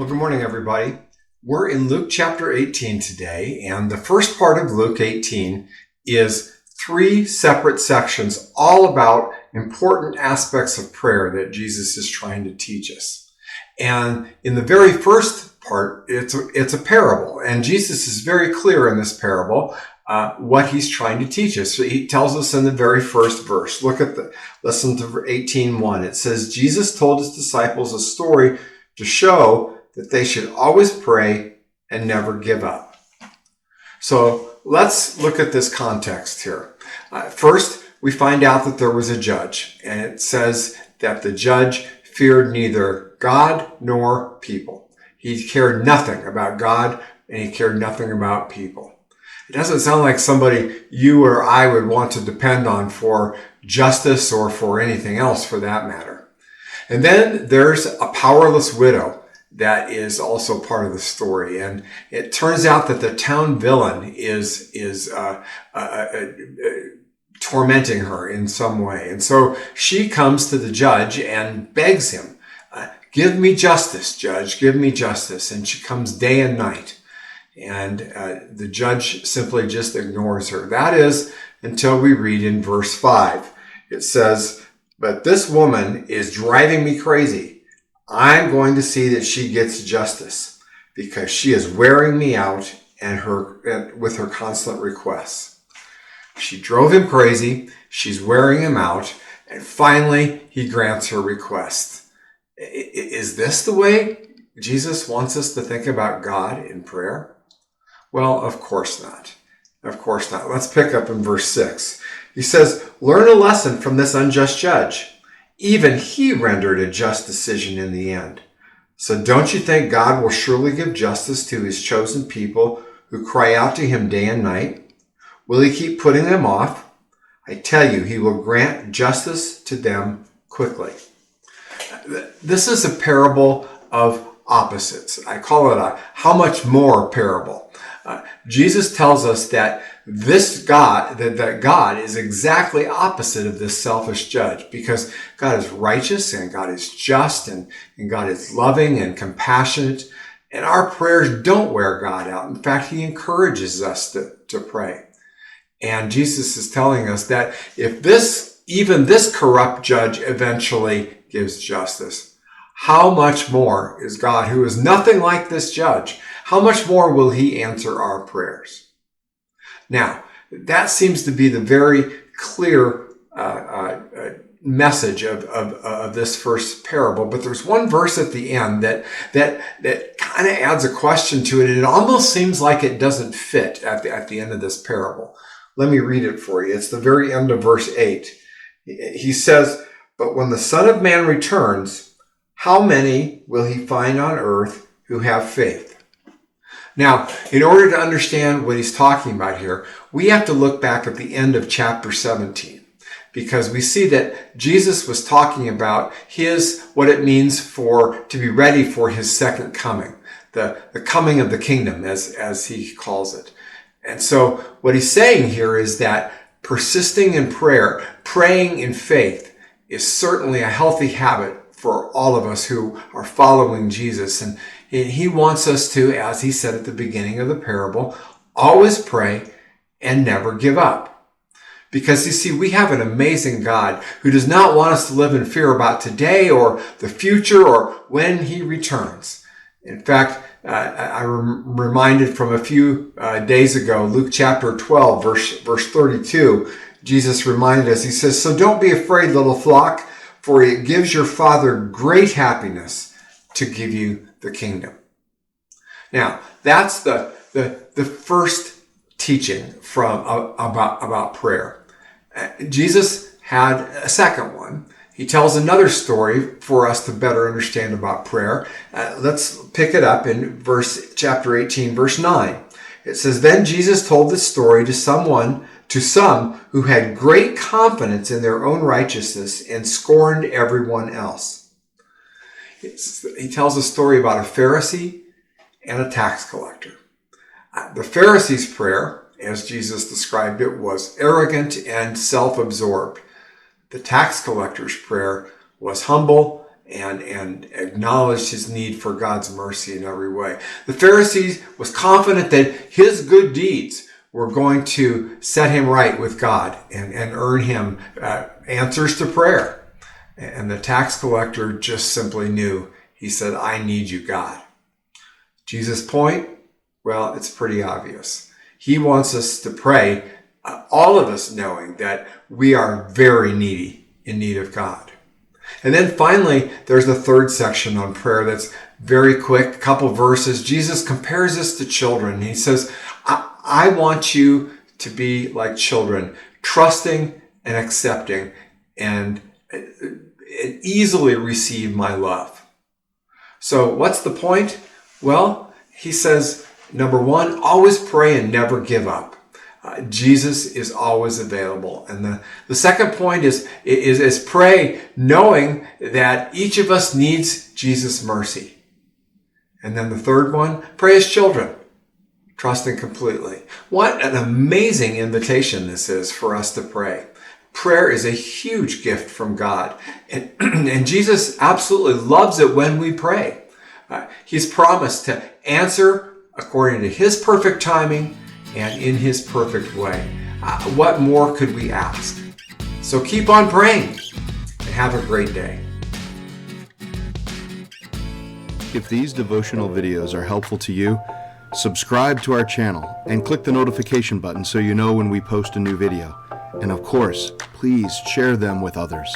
Well, good morning, everybody. We're in Luke chapter 18 today, and the first part of Luke 18 is three separate sections all about important aspects of prayer that Jesus is trying to teach us. And in the very first part, it's a parable, and Jesus is very clear in this parable what he's trying to teach us. So he tells us in the very first verse. Listen to 18:1. It says, Jesus told his disciples a story to show that they should always pray and never give up. So let's look at this context here. First, we find out that there was a judge, and it says that the judge feared neither God nor people. He cared nothing about God, and he cared nothing about people. It doesn't sound like somebody you or I would want to depend on for justice or for anything else for that matter. And then there's a powerless widow that is also part of the story. And it turns out that the town villain is tormenting her in some way. And so she comes to the judge and begs him, give me justice, judge, give me justice. And she comes day and night. And the judge simply just ignores her. That is until we read in verse 5. It says, but this woman is driving me crazy. I'm going to see that she gets justice because she is wearing me out with her constant requests. She drove him crazy. She's wearing him out. And finally, he grants her request. Is this the way Jesus wants us to think about God in prayer? Well, of course not. Of course not. Let's pick up in verse 6. He says, learn a lesson from this unjust judge. Even he rendered a just decision in the end. So don't you think God will surely give justice to his chosen people who cry out to him day and night? Will he keep putting them off? I tell you, he will grant justice to them quickly. This is a parable of opposites. I call it a how much more parable. Jesus tells us that that God is exactly opposite of this selfish judge, because God is righteous and God is just and God is loving and compassionate, and our prayers don't wear God out. In fact, he encourages us to pray. And Jesus is telling us that if even this corrupt judge eventually gives justice, how much more is God, who is nothing like this judge, how much more will he answer our prayers? Now, that seems to be the very clear message of this first parable. But there's one verse at the end that kind of adds a question to it. And it almost seems like it doesn't fit at the end of this parable. Let me read it for you. It's the very end of verse 8. He says, but when the Son of Man returns, how many will he find on earth who have faith? Now, in order to understand what he's talking about here, we have to look back at the end of chapter 17, because we see that Jesus was talking about what it means to be ready for his second coming, the coming of the kingdom, as he calls it. And so what he's saying here is that persisting in prayer, praying in faith, is certainly a healthy habit for all of us who are following Jesus. And he wants us to, as he said at the beginning of the parable, always pray and never give up. Because you see, we have an amazing God who does not want us to live in fear about today or the future or when he returns. In fact, I'm reminded from a few days ago, Luke chapter 12, verse 32, Jesus reminded us, he says, so don't be afraid, little flock, for it gives your Father great happiness to give you the kingdom. Now, that's the first teaching about prayer. Jesus had a second one. He tells another story for us to better understand about prayer. Let's pick it up in chapter 18, verse 9. It says, then Jesus told this story to some who had great confidence in their own righteousness and scorned everyone else. He tells a story about a Pharisee and a tax collector. The Pharisee's prayer, as Jesus described it, was arrogant and self-absorbed. The tax collector's prayer was humble and acknowledged his need for God's mercy in every way. The Pharisee was confident that his good deeds were going to set him right with God and earn him answers to prayer. And the tax collector just simply knew. He said, I need you, God. Jesus' point? Well, it's pretty obvious. He wants us to pray, all of us knowing that we are very needy, in need of God. And then finally, there's a third section on prayer that's very quick, a couple verses. Jesus compares us to children. He says, I want you to be like children, trusting and accepting and easily receive my love. So what's the point? Well, he says, number one, always pray and never give up. Jesus is always available. And the second point is pray knowing that each of us needs Jesus' mercy. And then the third one, pray as children, trusting completely. What an amazing invitation this is for us to pray. Prayer is a huge gift from God. And Jesus absolutely loves it when we pray. He's promised to answer according to his perfect timing and in his perfect way. What more could we ask? So keep on praying and have a great day. If these devotional videos are helpful to you, subscribe to our channel and click the notification button so you know when we post a new video. And of course, please share them with others.